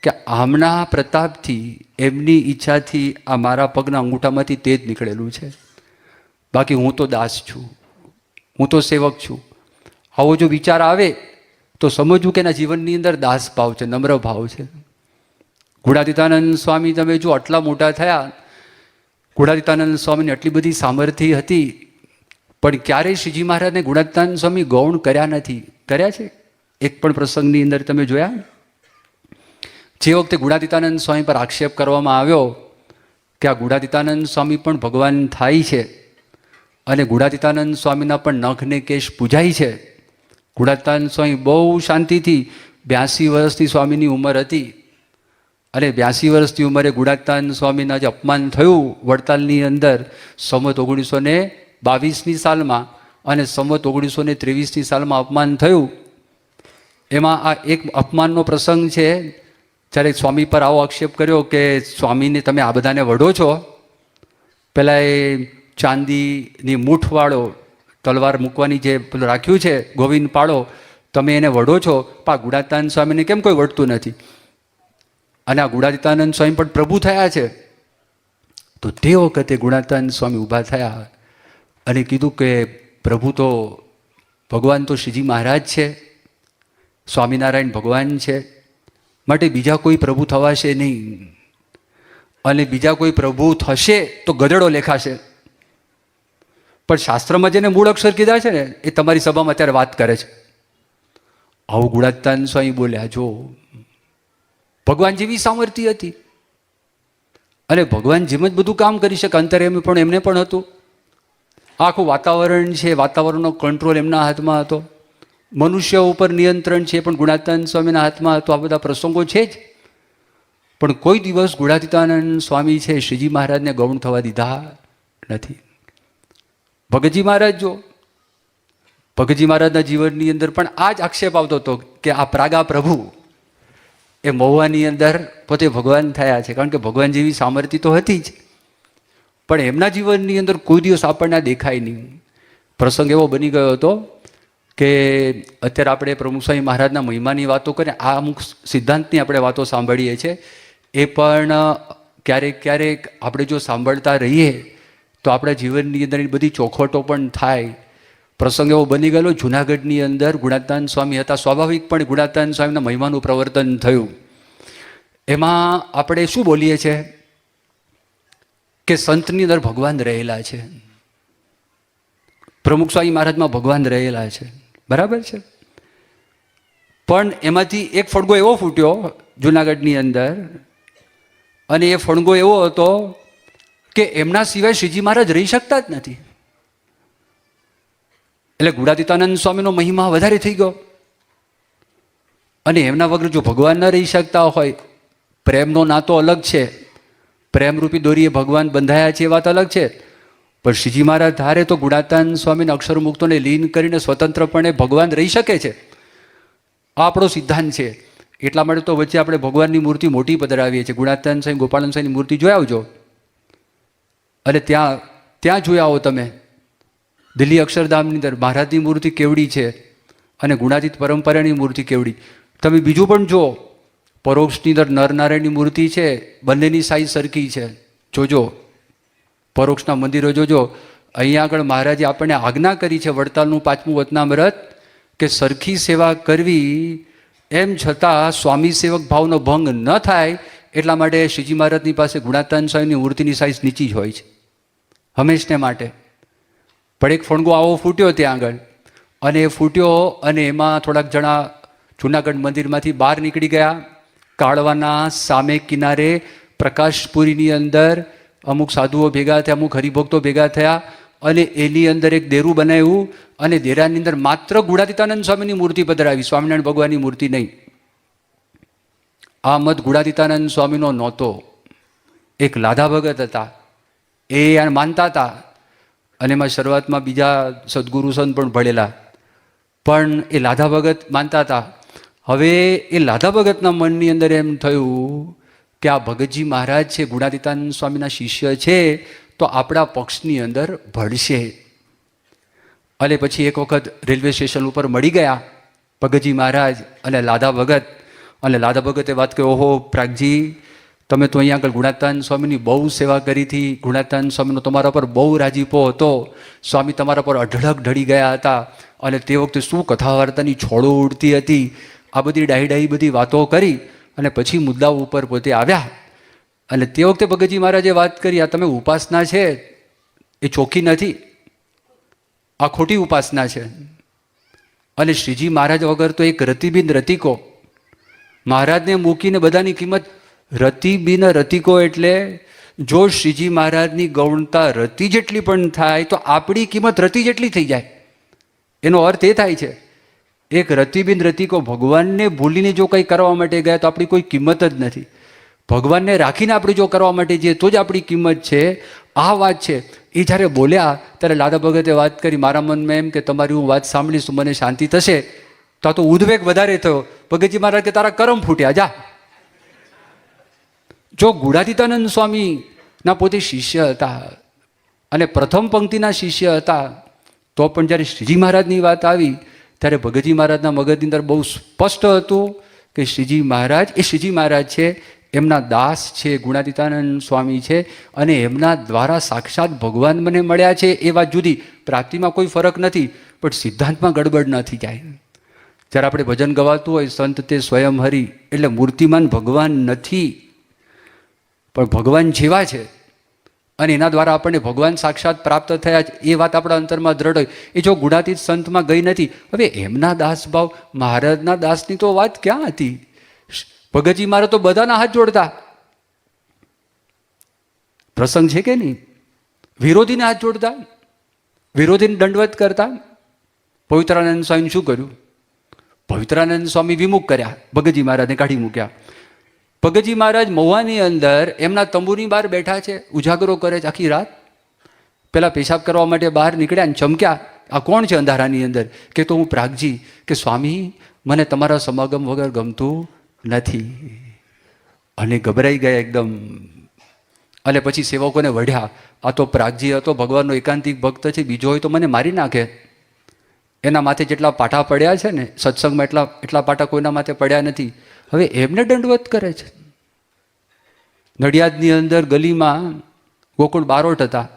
કે આમના પ્રતાપથી, એમની ઈચ્છાથી આ મારા પગના અંગૂઠામાંથી તેજ નીકળેલું છે. બાકી હું તો દાસ છું, હું તો સેવક છું. આવો જો વિચાર આવે તો સમજવું કે એના જીવનની અંદર દાસ ભાવ છે, નમ્ર ભાવ છે. ગુણાતીતાનંદ સ્વામી તમે જો આટલા મોટા થયા, ગુણાતીતાનંદ સ્વામીને આટલી બધી સામર્થ્ય હતી, પણ ક્યારેય શ્રીજી મહારાજને ગુણાતીતાનંદ સ્વામી ગૌણ કર્યા નથી. કર્યા છે? એક પણ પ્રસંગની અંદર તમે જોયા? જે વખતે ગુણાતીતાનંદ સ્વામી પર આક્ષેપ કરવામાં આવ્યો કે આ ગુણાતીતાનંદ સ્વામી પણ ભગવાન થાય છે અને ગુણાતીતાનંદ સ્વામીના પણ નખને કેશ પૂજાય છે. ગુણાતીતાનંદ સ્વામી બહુ શાંતિથી 82 વર્ષની સ્વામીની ઉંમર હતી અને 82 વર્ષની ઉંમરે ગુણાતીતાનંદ સ્વામીના જે અપમાન થયું વડતાલની અંદર સંવત 1922ની સાલમાં અને સંવત 1923ની સાલમાં અપમાન થયું. એમાં આ એક અપમાનનો પ્રસંગ છે. જ્યારે સ્વામી પર આવો આક્ષેપ કર્યો કે સ્વામીને તમે આ બધાને વઢો છો. પહેલાં એ ચાંદીની મૂઠવાળો તલવાર મૂકવાની જે પેલું રાખ્યું છે ગોવિંદ પાળો, તમે એને વઢો છો, પણ આ ગુણાતીતાનંદ સ્વામીને કેમ કોઈ વઢતું નથી? અને આ ગુણાતીતાનંદ સ્વામી પણ પ્રભુ થયા છે. તો તે વખતે ગુણાતીતાનંદ સ્વામી ઊભા થયા અને કીધું કે પ્રભુ તો ભગવાન તો શ્રીજી મહારાજ છે, સ્વામિનારાયણ ભગવાન છે, માટે બીજા કોઈ પ્રભુ થવાશે નહીં, અને બીજા કોઈ પ્રભુ થશે તો ગધેડો લેખાશે. પણ શાસ્ત્રમાં જેને મૂળ અક્ષર કીધા છે ને એ તમારી સભામાં અત્યારે વાત કરે છે. આવું ગુણાતીતાનંદ સ્વામી બોલ્યા. જો ભગવાન જેવી સામર્થ્ય હતી અને ભગવાન જેમ જ બધું કામ કરી શકે અંતર્યામી પણ એમને પણ હતું. આખું વાતાવરણ છે, વાતાવરણનો કંટ્રોલ એમના હાથમાં હતો. મનુષ્ય ઉપર નિયંત્રણ છે પણ ગુણાતીતાનંદ સ્વામીના હાથમાં હતો. આ બધા પ્રસંગો છે જ. પણ કોઈ દિવસ ગુણાતીતાનંદ સ્વામી છે શ્રીજી મહારાજને ગૌણ થવા દીધા નથી. ભગતજી મહારાજ જો ભગતજી મહારાજના જીવનની અંદર પણ આ જ આક્ષેપ આવતો હતો કે આ પ્રાગા પ્રભુ એ મહુવાની અંદર પોતે ભગવાન થયા છે, કારણ કે ભગવાન જેવી સામર્થ્ય તો હતી જ, પણ એમના જીવનની અંદર કોઈ દિવસ આપણને દેખાય નહીં. પ્રસંગ એવો બની ગયો હતો કે અત્યારે આપણે પ્રમુખ સ્વામી મહારાજના મહિમાની વાતો કરીએ, આ અમુક સિદ્ધાંતની આપણે વાતો સાંભળીએ છીએ, એ પણ ક્યારેક ક્યારેક આપણે જો સાંભળતા રહીએ તો આપણા જીવનની અંદર બધી ચોખવટો પણ થાય. પ્રસંગ એવો બની ગયેલો જૂનાગઢની અંદર ગુણાતીતાનંદ સ્વામી હતા. સ્વાભાવિકપણે ગુણાતીતાનંદ સ્વામીના મહિમાનું પ્રવર્તન થયું. એમાં આપણે શું બોલીએ છીએ કે સંતની અંદર ભગવાન રહેલા છે, પ્રમુખ સ્વામી મહારાજમાં ભગવાન રહેલા છે, બરાબર છે. પણ એમાંથી એક ફણગો એવો ફૂટ્યો જૂનાગઢની અંદર, અને એ ફણગો એવો હતો કે એમના સિવાય શ્રીજી મહારાજ રહી શકતા જ નથી. એટલે ગુણાતીતાનંદ સ્વામીનો મહિમા વધારે થઈ ગયો, અને એમના વગર જો ભગવાન ન રહી શકતા હોય, પ્રેમનો નાતો અલગ છે, પ્રેમરૂપી દોરીએ ભગવાન બંધાયા છે એ વાત અલગ છે, પણ શ્રીજી મહારાજ ધારે તો ગુણાતીતાનંદ સ્વામીને અક્ષર મુક્તોને લીન કરીને સ્વતંત્રપણે ભગવાન રહી શકે છે. આ આપણો સિદ્ધાંત છે. એટલા માટે તો વચ્ચે આપણે ભગવાનની મૂર્તિ મોટી પધરાવીએ છીએ. ગુણાતીતાનંદ સ્વામી ગોપાળાનંદ સ્વામીની મૂર્તિ જોઈ આવજો, અને ત્યાં જોઈ આવો તમે દિલ્હી અક્ષરધામની અંદર મહારાજની મૂર્તિ કેવડી છે અને ગુણાતીત પરંપરાની મૂર્તિ કેવડી. તમે બીજું પણ જો, પરોક્ષની અંદર નરનારાયણની મૂર્તિ છે, બંનેની સાઈઝ સરખી છે. જોજો પરોક્ષના મંદિરો જોજો. અહીંયા આગળ મહારાજે આપણને આજ્ઞા કરી છે વડતાલનું 5મું વતનામૃત કે સરખી સેવા કરવી, એમ છતાં સ્વામી સેવક ભાવનો ભંગ ન થાય એટલા માટે શ્રીજી મહારાજની પાસે ગુણાતીતાનંદ સ્વામીની મૂર્તિની સાઈઝ નીચી જ હોય છે હંમેશને માટે. પણ એક ફણગો આવો ફૂટ્યો ત્યાં આગળ, અને એ ફૂટ્યો અને એમાં થોડાક જણા જૂનાગઢ મંદિરમાંથી બહાર નીકળી ગયા. કાળવાના સામે કિનારે પ્રકાશપુરીની અંદર અમુક સાધુઓ ભેગા થયા, અમુક હરિભક્તો ભેગા થયા, અને એની અંદર એક દેરું બનાવ્યું, અને દેરાની અંદર માત્ર ગુણાતીતાનંદ સ્વામીની મૂર્તિ પધરાવી, સ્વામિનારાયણ ભગવાનની મૂર્તિ નહીં. આ મત ગુણાતીતાનંદ સ્વામીનો નહોતો. એક લાધા ભગત હતા, એ માનતા હતા, અને એમાં શરૂઆતમાં બીજા સદગુરુ સંત પણ ભળેલા, પણ એ લાધા ભગત માનતા હતા. હવે એ લાધા ભગતના મનની અંદર એમ થયું કે આ ભગતજી મહારાજ છે, ગુણાતીતાનંદ સ્વામીના શિષ્ય છે, તો આપણા પક્ષની અંદર ભળશે. અને પછી એક વખત રેલવે સ્ટેશન ઉપર મળી ગયા ભગતજી મહારાજ અને લાધા ભગત, અને લાધા ભગતે વાત કરી, ઓહો પ્રાગજી, તમે તો અહીંયા આગળ ગુણાતીતાનંદ સ્વામીની બહુ સેવા કરી હતી, ગુણાતીતાનંદ સ્વામીનો તમારા પર બહુ રાજીપો હતો, સ્વામી તમારા પર અઢળક ઢળી ગયા હતા, અને તે વખતે શું કથા વાર્તાની છોડો ઉડતી હતી. આ બધી ડાહી બધી વાતો કરી અને પછી મુદ્દાઓ ઉપર પોતે આવ્યા. અને તે વખતે ભગતજી મહારાજે વાત કરી, આ તમે ઉપાસના છે એ ચોખ્ખી નથી, આ ખોટી ઉપાસના છે, અને શ્રીજી મહારાજ વગર તો એક રતિબિંદ રતિકો મહારાજને મૂકીને બધાની કિંમત રતિ બિન રતિકો, એટલે જો શ્રીજી મહારાજની ગૌણતા રતિ જેટલી પણ થાય તો આપણી કિંમત રતિ જેટલી થઈ જાય. એનો અર્થ એ થાય છે, એક રતિ બિન રતિકો ભગવાનને ભૂલીને જો કંઈ કરવા માટે ગયા તો આપણી કોઈ કિંમત જ નથી. ભગવાનને રાખીને આપણે જો કરવા માટે જઈએ તો જ આપણી કિંમત છે. આ વાત છે. એ જ્યારે બોલ્યા ત્યારે લાદા ભગતે વાત કરી, મારા મનમાં એમ કે તમારી હું વાત સાંભળીશ તો મને શાંતિ થશે. તો આ તો ઉદ્વેગ વધારે થયો. ભગતજી મહારાજ કે તારા કરમ ફૂટ્યા, જા. જો ગુણાતીતાનંદ સ્વામીના પોતે શિષ્ય હતા અને પ્રથમ પંક્તિના શિષ્ય હતા, તો પણ જ્યારે શ્રીજી મહારાજની વાત આવી ત્યારે ભગતજી મહારાજના મગજની અંદર બહુ સ્પષ્ટ હતું કે શ્રીજી મહારાજ એ શ્રીજી મહારાજ છે, એમના દાસ છે, ગુણાતીતાનંદ સ્વામી છે, અને એમના દ્વારા સાક્ષાત ભગવાન મને મળ્યા છે. એ વાત જુદી, પ્રાપ્તિમાં કોઈ ફરક નથી, પણ સિદ્ધાંતમાં ગડબડ ન થઈ જાય. જ્યારે આપણે ભજન ગવાતું હોય, સંત તે સ્વયં હરિ, એટલે મૂર્તિમાન ભગવાન નથી, પણ ભગવાન જેવા છે અને એના દ્વારા આપણને ભગવાન સાક્ષાત પ્રાપ્ત થયા છે. એ વાત આપણા અંતરમાં દ્રઢ હોય. એ જો ગુણાતીત સંતમાં ગઈ નથી. હવે એમના દાસભાવ મહારાજના દાસની તો વાત ક્યાં હતી? ભગતજી મારે તો બધાના હાથ જોડતા. પ્રસંગ છે કે નહીં? વિરોધીને હાથ જોડતા, વિરોધીને દંડવત કરતા. પવિત્રાનંદ સ્વામી શું કર્યું? પવિત્રાનંદ સ્વામી વિમુખ કર્યા, ભગતજી મહારાજને કાઢી મૂક્યા. ભગતજી મહારાજ મહુવાની અંદર એમના તંબુની બહાર બેઠા છે, ઉજાગરો કરે છે આખી રાત. પેલા પેશાબ કરવા માટે બહાર નીકળ્યા અને ચમક્યા. આ કોણ છે અંધારાની અંદર? કે તો હું પ્રાગજી. કે સ્વામી મને તમારા સમાગમ વગર ગમતું નથી. અને ગભરાઈ ગયા એકદમ. અને પછી સેવકોને વઢ્યા, આ તો પ્રાગજી હતો, ભગવાનનો એકાંતિક ભક્ત છે, બીજો હોય તો મને મારી નાખે. એના માથે જેટલા પાટા પડ્યા છે ને સત્સંગમાં, એટલા પાટા કોઈના માથે પડ્યા નથી. હવે એમને દંડવત કરે છે. નડિયાદની અંદર ગલીમાં ગોકુળ બારોટ હતા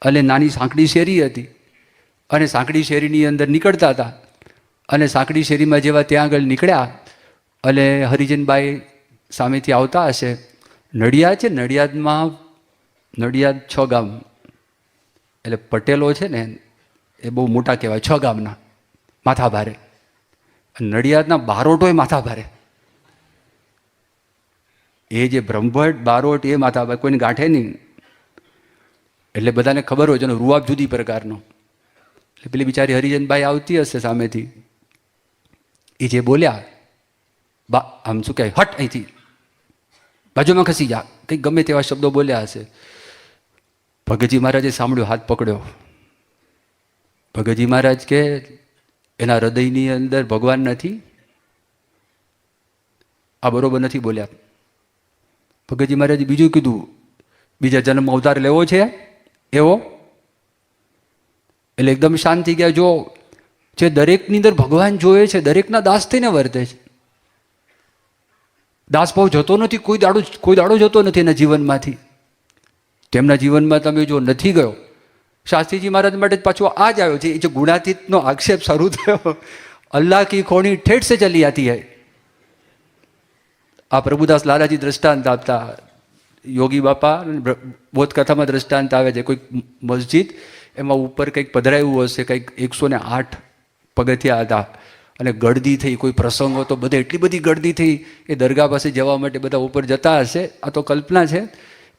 અને નાની સાંકડી શેરી હતી, અને સાંકડી શેરીની અંદર નીકળતા હતા. અને સાંકડી શેરીમાં જેવા ત્યાં આગળ નીકળ્યા અને હરિજનબાઈ સામેથી આવતા હશે. નડિયાદ છે, નડિયાદ 6 ગામ, એટલે પટેલો છે ને એ બહુ મોટા કહેવાય, 6 ગામના માથા ભારે. નડિયાદના બારોટોય માથા ભારે. એ જે બ્રહ્મભટ્ટ બારોટ એ માથા ભારે, કોઈને ગાંઠે નહીં. એટલે બધાને ખબર હોય છે એનો રૂઆબ જુદી પ્રકારનો. એટલે પેલી બિચારી હરિજનબાઈ આવતી હશે સામેથી, એ જે બોલ્યા, આમ શું કહે, હટ અહીંથી, બાજુમાં ખસી જા, કંઈક ગમે તેવા શબ્દો બોલ્યા હશે. ભગતજી મહારાજે સાંભળ્યું, હાથ પકડ્યો. ભગતજી મહારાજ કે એના હૃદયની અંદર ભગવાન નથી, આ બરોબર નથી બોલ્યા. ભગતજી મહારાજે બીજું કીધું, બીજા જન્મ અવતાર લેવો છે એવો. એટલે એકદમ શાંત થઈ ગયા. જો જે દરેકની અંદર ભગવાન જોયે છે, દરેકના દાસ થઈને વર્તે છે. દાસભાવ જતો નથી, કોઈ દાડો જતો નથી એના જીવનમાંથી. તેમના જીવનમાં તમે જો નથી ગયો, શાસ્ત્રીજી મહારાજ માટે પાછો આ જ આવ્યો છે. એ જે ગુણાતીતનો આક્ષેપ શરૂ થયો, અલ્લાહ કી ખોણી ઠેઠ સે ચલી આતી હૈ. આ પ્રભુદાસ લાલાજી દ્રષ્ટાંત આપતા, યોગી બાપા બોધકથામાં દ્રષ્ટાંત આવે છે. કોઈક મસ્જિદ, એમાં ઉપર કંઈક પધરાયું હશે, કંઈક 108 પગથિયા હતા અને ગળદી થઈ, કોઈ પ્રસંગ હતો, બધે એટલી બધી ગળદી થઈ, એ દરગાહ પાસે જવા માટે બધા ઉપર જતા હશે. આ તો કલ્પના છે.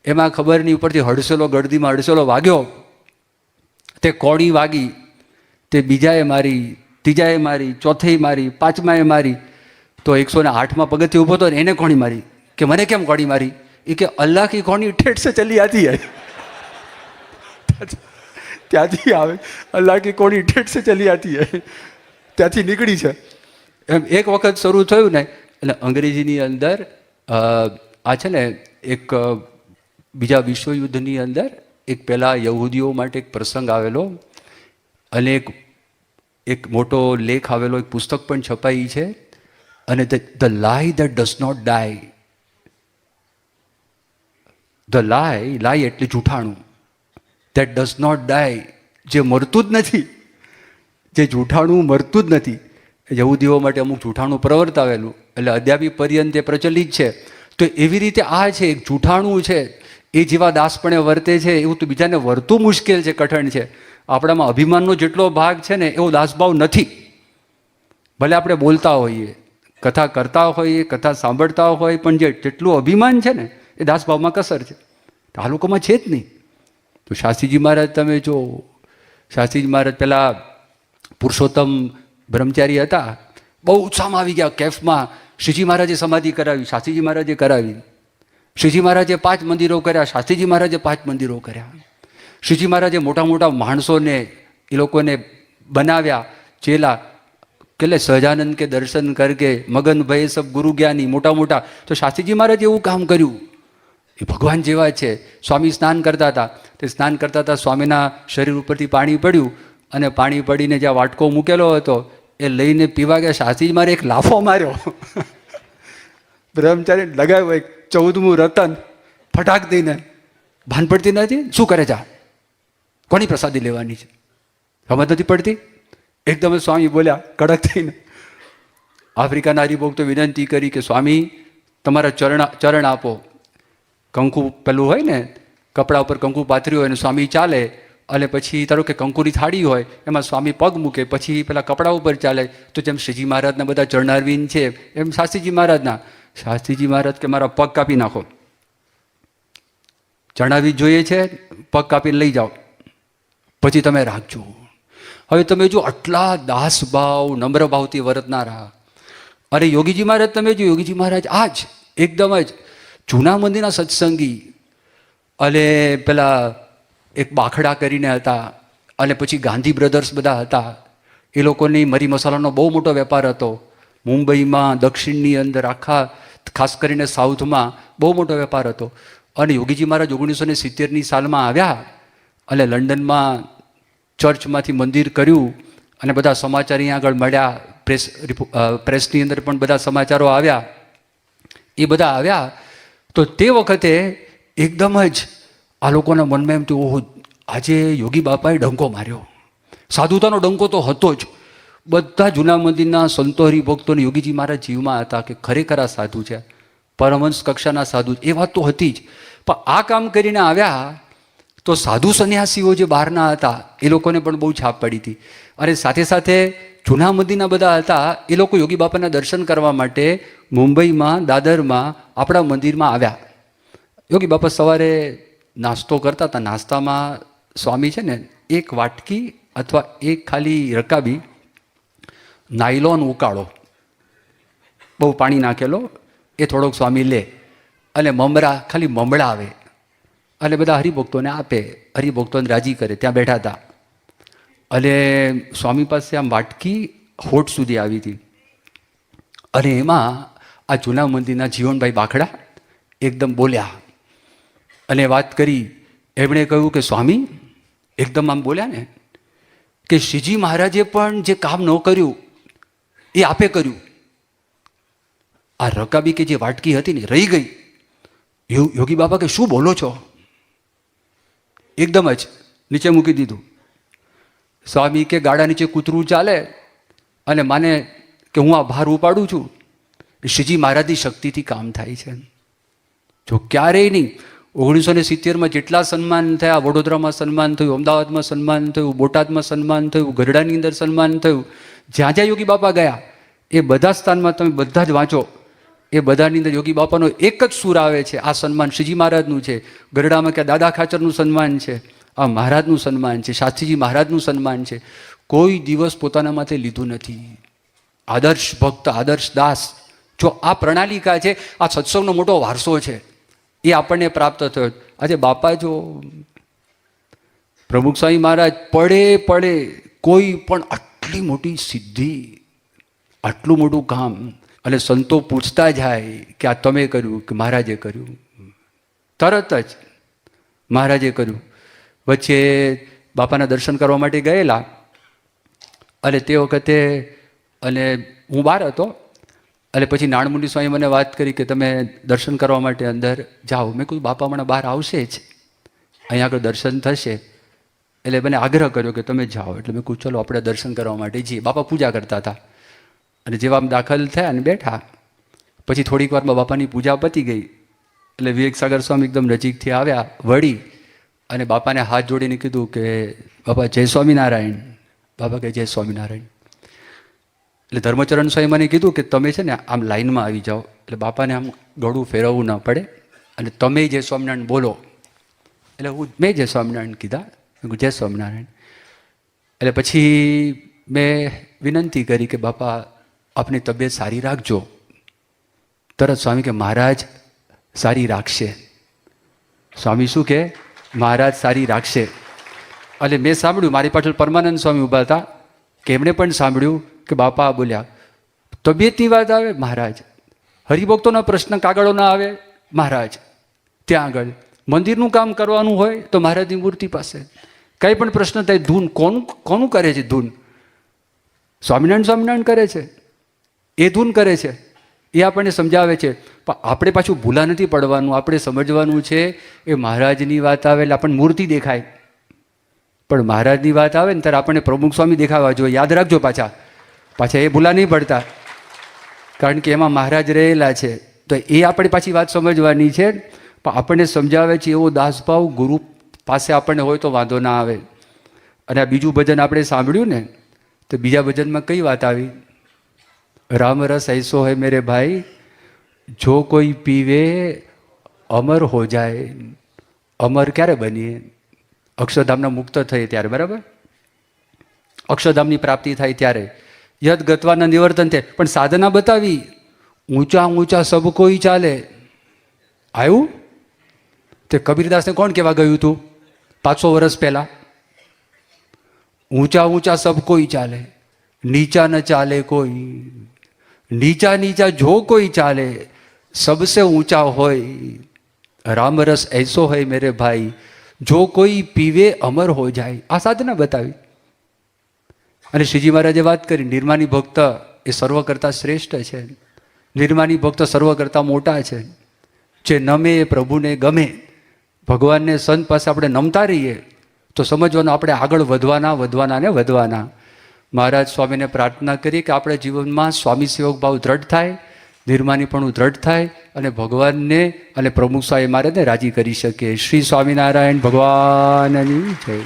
એમાં ખબર નહીં, ઉપરથી હડસેલો, ગળદીમાં હડસેલો વાગ્યો. તે કોણી વાગી, તે બીજાએ મારી, ત્રીજાએ મારી, ચોથેય મારી, પાંચમાએ મારી. તો 108માં પગથિયે ઊભો હતો ને એને કોણી મારી. કે મને કેમ કોણી મારી? એ કે અલ્લાહ કી કોણી ઠેઠ સે ચલી આતી હૈ. ત્યાંથી આવે, અલ્લાહ કી કોણી ઠેઠ સે ચલી આતી હૈ, ત્યાંથી નીકળી છે. એમ એક વખત શરૂ થયું ને, એટલે અંગ્રેજીની અંદર આ છે ને, એક બીજા વિશ્વયુદ્ધની અંદર એક પહેલાં યહૂદીઓ માટે એક પ્રસંગ આવેલો અને એક મોટો લેખ આવેલો, એક પુસ્તક પણ છપાઈ છે. અને the lie that does not die. The lie એટલે જૂઠાણું. દેટ ડઝ નોટ ડાય, જે મરતું જ નથી, જે જૂઠાણું મરતું જ નથી. યહૂદીઓ માટે અમુક જૂઠાણું પ્રવર્તાવેલું, એટલે અદ્યાપી પર્યંત એ પ્રચલિત છે. તો એવી રીતે આ છે, એક જૂઠાણું છે. એ જેવા દાસપણે વર્તે છે એવું તો બીજાને વર્તું મુશ્કેલ છે, કઠણ છે. આપણામાં અભિમાનનો જેટલો ભાગ છે ને એવો દાસભાવ નથી. ભલે આપણે બોલતા હોઈએ, કથા કરતા હોય, એ કથા સાંભળતા હોય, પણ જેટલું અભિમાન છે ને એ દાસભાવમાં કસર છે, આ લોકોમાં છે જ નહીં. તો શાસ્ત્રીજી મહારાજ તમે જો, શાસ્ત્રીજી મહારાજ પેલા પુરુષોત્તમ બ્રહ્મચારી હતા, બહુ ઉત્સાહમાં આવી ગયા. કેફમાં શ્રીજી મહારાજે સમાધિ કરાવી, શાસ્ત્રીજી મહારાજે કરાવી. શ્રીજી મહારાજે 5 મંદિરો કર્યા, શાસ્ત્રીજી મહારાજે 5 મંદિરો કર્યા. શ્રીજી મહારાજે મોટા મોટા માણસોને એ લોકોને બનાવ્યા ચેલા, કે સહજાનંદ કે દર્શન કરકે મગન ભય સબ ગુરુ જ્ઞાની, મોટા મોટા. તો શાસ્ત્રીજી મહારાજે એવું કામ કર્યું, એ ભગવાન જેવા છે. સ્વામી સ્નાન કરતા હતા, તે સ્નાન કરતા હતા, સ્વામીના શરીર ઉપરથી પાણી પડ્યું, અને પાણી પડીને જ્યાં વાટકો મૂકેલો હતો એ લઈને પીવા ગયા. શાસ્ત્રીજી મારે એક લાફો માર્યો, બ્રહ્મચારી લગાવ્યો એક 14મું રતન, ફટાક દઈને. ભાન પડતી નથી, શું કરે જા, કોની પ્રસાદી લેવાની છે, સમજ નથી પડતી. એકદમ સ્વામી બોલ્યા કડક થઈને. આફ્રિકાના હરિભક્તો વિનંતી કરી કે સ્વામી તમારા ચરણ આપો. કંકુ પેલું હોય ને, કપડા ઉપર કંકુ પાથર્યું હોય ને સ્વામી ચાલે, અને પછી ધારો કે કંકુની થાળી હોય એમાં સ્વામી પગ મૂકે, પછી પેલા કપડા ઉપર ચાલે. તો જેમ શ્રીજી મહારાજના બધા ચરણારવિંદ છે એમ શાસ્ત્રીજી મહારાજના. શાસ્ત્રીજી મહારાજ કે મારા પગ કાપી નાખો, ચરણારવિંદ જોઈએ છે, પગ કાપીને લઈ જાઓ, પછી તમે રાખજો. હવે તમે જો આટલા દાસભાવ નમ્ર ભાવથી વર્તનારા. અરે યોગીજી મહારાજ તમે જો, યોગીજી મહારાજ આજ એકદમ જ જૂના મંદિરના સત્સંગી, અને પેલા એક બાખડા કરીને હતા, અને પછી ગાંધી બ્રધર્સ બધા હતા. એ લોકોની મરી મસાલાનો બહુ મોટો વેપાર હતો મુંબઈમાં, દક્ષિણની અંદર, આખા ખાસ કરીને સાઉથમાં બહુ મોટો વેપાર હતો. અને યોગીજી મહારાજ 1970ની સાલમાં આવ્યા, અને લંડનમાં ચર્ચમાંથી મંદિર કર્યું, અને બધા સમાચાર અહીંયા આગળ મળ્યા, પ્રેસની અંદર પણ બધા સમાચારો આવ્યા. એ બધા આવ્યા તો તે વખતે એકદમ જ આ લોકોના મનમાં એમ થયું, ઓહો, આજે યોગી બાપાએ ડંકો માર્યો. સાધુતાનો ડંકો તો હતો જ. બધા જૂના મંદિરના સંતો હરિભક્તોને યોગીજી મહારાજ જીવમાં હતા કે ખરેખર આ સાધુ છે, પરમહંસ કક્ષાના સાધુ. એ વાત તો હતી જ, પણ આ કામ કરીને આવ્યા તો સાધુ સંન્યાસીઓ જે બહારના હતા એ લોકોને પણ બહુ છાપ પડી હતી. અને સાથે સાથે જૂના મંદિરના બધા હતા, એ લોકો યોગી બાપાના દર્શન કરવા માટે મુંબઈમાં, દાદરમાં આપણા મંદિરમાં આવ્યા. યોગી બાપા સવારે નાસ્તો કરતા હતા. નાસ્તામાં સ્વામી છે ને એક વાટકી અથવા એક ખાલી રકાબી નાયલોન ઉકાળો, બહુ પાણી નાખેલો, એ થોડોક સ્વામી લે, અને મમરા ખાલી મમળાવે, અને બધા હરિભક્તોને આપે, હરિભક્તોને રાજી કરે. ત્યાં બેઠા હતા, અને સ્વામી પાસે આમ વાટકી હોઠ સુધી આવી હતી. અને એમાં આ જૂના મંદિરના જીવનભાઈ બાખડા એકદમ બોલ્યા અને વાત કરી. એમણે કહ્યું કે સ્વામી, એકદમ આમ બોલ્યા ને કે શ્રીજી મહારાજે પણ જે કામ ન કર્યું એ આપે કર્યું. આ રકાબી કે જે વાટકી હતી ને રહી ગઈ. યોગી બાપા કે શું બોલો છો? એકદમ જ નીચે મૂકી દીધું. સ્વામી કે ગાડા નીચે કૂતરું ચાલે અને માને કે હું આ ભાર ઉપાડું છું, એ શ્રીજી મહારાજની શક્તિથી કામ થાય છે. જો ક્યારેય નહીં. 1970માં જેટલા સન્માન થયા, વડોદરામાં સન્માન થયું, અમદાવાદમાં સન્માન થયું, બોટાદમાં સન્માન થયું, ગઢડાની અંદર સન્માન થયું, જ્યાં જ્યાં યોગી બાપા ગયા એ બધા સ્થાનમાં તમે બધા જ વાંચો, એ બધાની અંદર યોગી બાપાનો એક જ સૂર આવે છે, આ સન્માન શ્રીજી મહારાજનું છે. ગઢડામાં ક્યાં દાદા ખાચરનું સન્માન છે, આ મહારાજનું સન્માન છે, શાસ્ત્રીજી મહારાજનું સન્માન છે. કોઈ દિવસ પોતાના માથે લીધું નથી. આદર્શ ભક્ત, આદર્શ દાસ. જો આ પ્રણાલિકા છે, આ સત્સંગનો મોટો વારસો છે, એ આપણને પ્રાપ્ત થયો. આજે બાપા જો પ્રમુખ સ્વામી મહારાજ પડે કોઈ પણ આટલી મોટી સિદ્ધિ, આટલું મોટું કામ, અને સંતો પૂછતા જાય કે આ તમે કર્યું કે મહારાજે કર્યું? તરત જ મહારાજે કર્યું. વચ્ચે બાપાના દર્શન કરવા માટે ગયેલા, અને તે વખતે અને હું બહાર હતો, અને પછી નાણમુંડી સ્વામી મને વાત કરી કે તમે દર્શન કરવા માટે અંદર જાઓ. મેં કહ્યું બાપા હમણાં બહાર આવશે જ, અહીંયા આગળ દર્શન થશે. એટલે મને આગ્રહ કર્યો કે તમે જાઓ. એટલે મેં કહ્યું ચલો આપણે દર્શન કરવા માટે જઈએ. બાપા પૂજા કરતા હતા, અને જેવા આમ દાખલ થયા અને બેઠા, પછી થોડીક વારમાં બાપાની પૂજા પતી ગઈ. એટલે વિવેકસાગર સ્વામી એકદમ નજીકથી આવ્યા, વળી અને બાપાને હાથ જોડીને કીધું કે બાપા જય સ્વામિનારાયણ. બાપા કહે જય સ્વામિનારાયણ. એટલે ધર્મચરણ સ્વામી મને કીધું કે તમે છે ને આમ લાઈનમાં આવી જાઓ, એટલે બાપાને આમ ગળું ફેરવવું ન પડે, અને તમે જય સ્વામિનારાયણ બોલો. એટલે મેં જય સ્વામિનારાયણ કીધા. જય સ્વામિનારાયણ. એટલે પછી મેં વિનંતી કરી કે બાપા આપની તબિયત સારી રાખજો. તરત સ્વામી કે મહારાજ સારી રાખશે. સ્વામી શું કે? મહારાજ સારી રાખશે. એટલે મેં સાંભળ્યું, મારી પાછળ પરમાનંદ સ્વામી ઊભા હતા, કે એમણે પણ સાંભળ્યું કે બાપા બોલ્યા તબિયતની વાત આવે મહારાજ, હરિભક્તોના પ્રશ્ન કાગળો ના આવે મહારાજ, ત્યાં આગળ મંદિરનું કામ કરવાનું હોય તો મહારાજની મૂર્તિ પાસે કંઈ પણ પ્રશ્ન થાય, ધૂન કોનું કરે છે? ધૂન સ્વામિનારાયણ સ્વામિનારાયણ કરે છે, એ ધૂન કરે છે, એ આપણને સમજાવે છે. પણ આપણે પાછું ભૂલા નથી પડવાનું, આપણે સમજવાનું છે એ મહારાજની વાત આવે એટલે આપણને મૂર્તિ દેખાય, પણ મહારાજની વાત આવે ને ત્યારે આપણને પ્રમુખ સ્વામી દેખાવા જોઈએ. યાદ રાખજો પાછા એ ભૂલા નહીં પડતા, કારણ કે એમાં મહારાજ રહેલા છે. તો એ આપણે પાછી વાત સમજવાની છે. પણ આપણને સમજાવે છે એવો દાસભાવ ગુરુ પાસે આપણને હોય તો વાંધો ના આવે. અને આ બીજું ભજન આપણે સાંભળ્યું ને, તો બીજા ભજનમાં કઈ વાત આવી? રામ રસ ऐसो है मेरे भाई, જો કોઈ પીવે અમર હો જાય. અમર ક્યારે બનીએ? અક્ષરધામના મુક્ત થઈએ ત્યારે, બરાબર? અક્ષરધામની પ્રાપ્તિ થાય ત્યારે. યદ ગતવાના નિવર્તન થાય. પણ સાધના બતાવી, ઊંચા ઊંચા સબ કોઈ ચાલે. આવ્યું તે કબીરદાસને કોણ કહેવા ગયું હતું 500 વર્ષ પહેલા? ઊંચા ઊંચા સબ કોઈ ચાલે, નીચા ન ચાલે કોઈ. નીચા નીચા જો કોઈ ચાલે, સબસે ઊંચા હોય. રામ રસ ऐसो है मेरे भाई, જો કોઈ પીવે અમર હો જાય. આ સાધના બતાવી. અને શ્રીજી મહારાજે વાત કરી, નિર્માની ભક્ત એ સર્વ કરતા શ્રેષ્ઠ છે. નિર્માની ભક્ત સર્વ કરતા મોટા છે. જે નમે એ પ્રભુને ગમે. ભગવાનને સંત પાસે આપણે નમતા રહીએ તો સમજવાનું આપણે આગળ વધવાના ને વધવાના. મહારાજ સ્વામીને પ્રાર્થના કરી કે આપણે જીવનમાં સ્વામી સેવક ભાવ દ્રઢ થાય, નિર્માની પણ દ્રઢ થાય, અને ભગવાનને અને પ્રમુખ સ્વામી મહારાજને રાજી કરી શકે. શ્રી સ્વામિનારાયણ ભગવાનની જય.